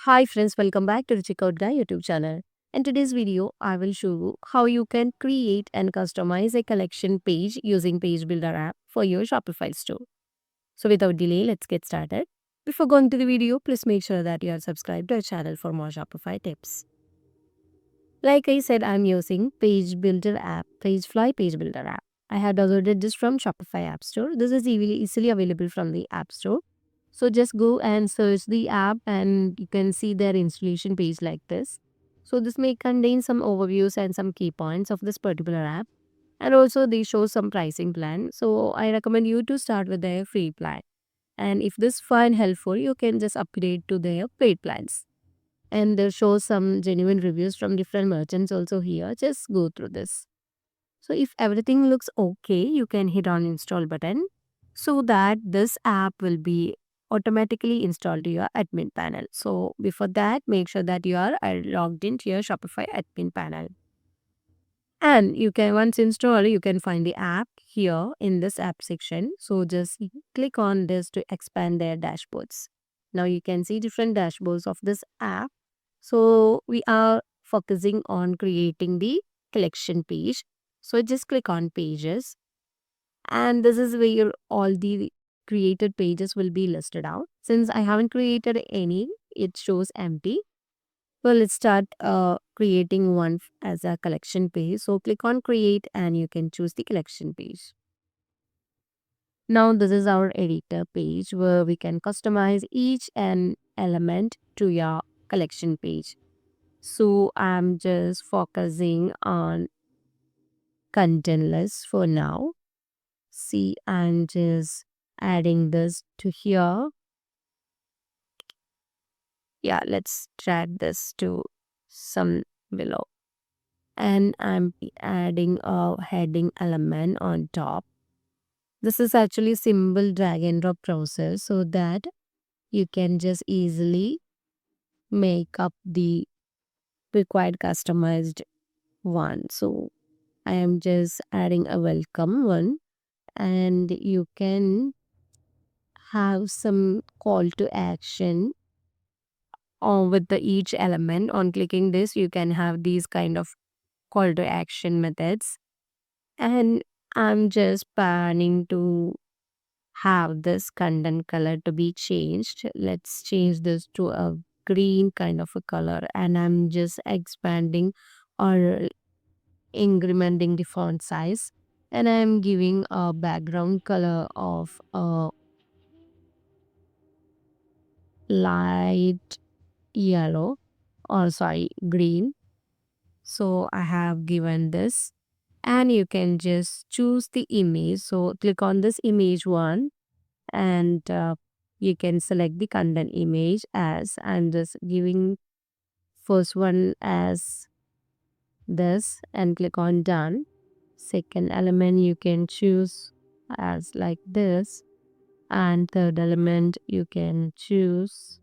Hi friends, welcome back to the Checkout Guy YouTube channel. In today's video, I will show you how you can create and customize a collection page using Page Builder app for your Shopify store. So without delay, let's get started. Before going to the video, please make sure that you are subscribed to our channel for more Shopify tips. Like I said, I'm using Page Builder app, PageFly Page Builder app. I have downloaded this from Shopify App Store. This is easily available from the App Store. So just go and search the app and you can see their installation page like this. So this may contain some overviews and some key points of this particular app. And also they show some pricing plan. So I recommend you to start with their free plan. And if this find helpful, you can just upgrade to their paid plans. And they show some genuine reviews from different merchants also here. Just go through this. So if everything looks okay, you can hit on install button so that this app will be automatically installed to your admin panel. So before that, make sure that you are logged into your Shopify admin panel. And you can once install, you can find the app here in this app section. So just click on this to expand their dashboards. Now you can see different dashboards of this app. So we are focusing on creating the collection page. So just click on pages and this is where all the created pages will be listed out. Since I haven't created any, it shows empty. Well, let's start creating one as a collection page. So click on create and you can choose the collection page. Now this is our editor page where we can customize each and element to your collection page. So I'm just focusing on content list for now. See, I'm just adding this to here. Yeah, let's drag this to some below. And I'm adding a heading element on top. This is actually simple drag and drop process so that you can just easily make up the required customized one. So I am just adding a welcome one and you can have some call to action with the each element. On clicking this, you can have these kind of call to action methods. And I'm just planning to have this content color to be changed. Let's change this to a green kind of a color. And I'm just expanding or incrementing the font size. And I'm giving a background color of a light yellow or sorry, green. So I have given this and you can just choose the image. So click on this image one and you can select the content image as I'm just giving first one as this and click on done. Second element you can choose as like this and third element you can choose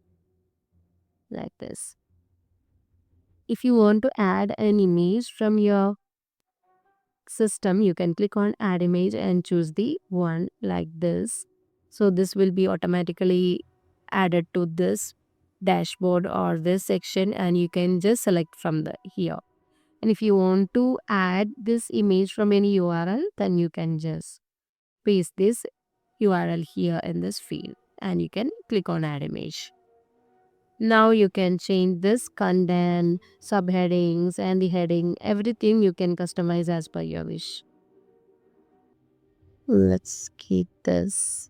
like this. If you want to add an image from your system, you can click on add image and choose the one like this. So this will be automatically added to this dashboard or this section and you can just select from the here. And if you want to add this image from any URL, then you can just paste this URL here in this field and you can click on add image. Now you can change this content, subheadings and the heading, everything you can customize as per your wish. Let's keep this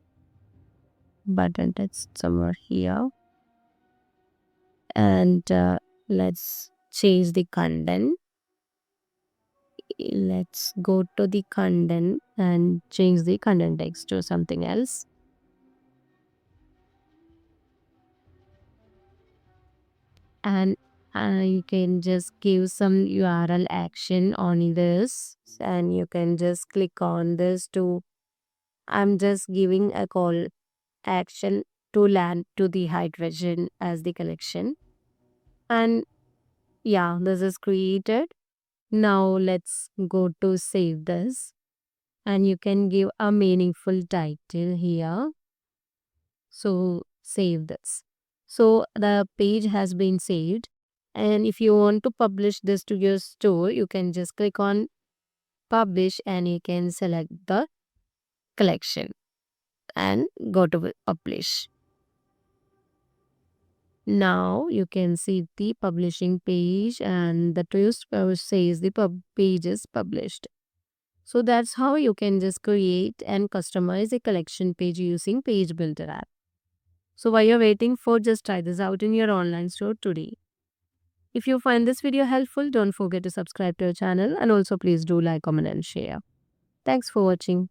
button text somewhere here and let's change the content. Let's go to the content and change the content text to something else. And you can just give some URL action on this and you can just click on this to I'm just giving a call action to land to the hydrogen as the collection. And yeah, this is created. Now let's go to save this and you can give a meaningful title here. So save this. So the page has been saved. And if you want to publish this to your store, you can just click on publish and you can select the collection and go to publish. Now you can see the publishing page and the twist says the page is published. So that's how you can just create and customize a collection page using Page Builder app. So while you're waiting for, just try this out in your online store today. If you find this video helpful, don't forget to subscribe to our channel and also please do like, comment and share. Thanks for watching.